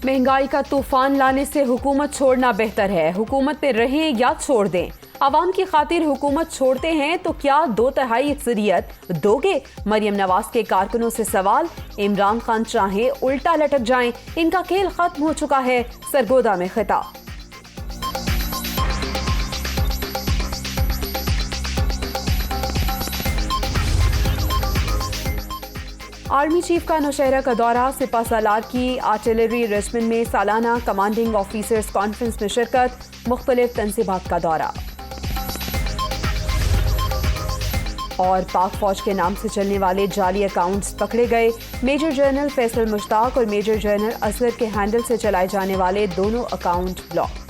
महंगाई का तूफान लाने से हुकूमत छोड़ना बेहतर है। हुकूमत पे रहें या छोड़ दें। आवाम की खातिर हुकूमत छोड़ते हैं तो क्या 2/3 अक्सरियत दोगे? मरियम नवाज के कारकुनों से सवाल। इमरान खान चाहे उल्टा लटक जाएं, इनका खेल खत्म हो चुका है। सरगोदा में खिताब। आर्मी चीफ का नौशहरा का दौरा। सिपा सालार की आर्टिलरी रेजिमेंट में सालाना कमांडिंग ऑफिसर्स कॉन्फ्रेंस में शिरकत। मुख्तलिफ तंसीबात का दौरा। और पाक फौज के नाम से चलने वाले जाली अकाउंट्स पकड़े गए। मेजर जनरल फैसल मुश्ताक और मेजर जनरल असगर के हैंडल से चलाए जाने वाले दोनों अकाउंट ब्लॉक।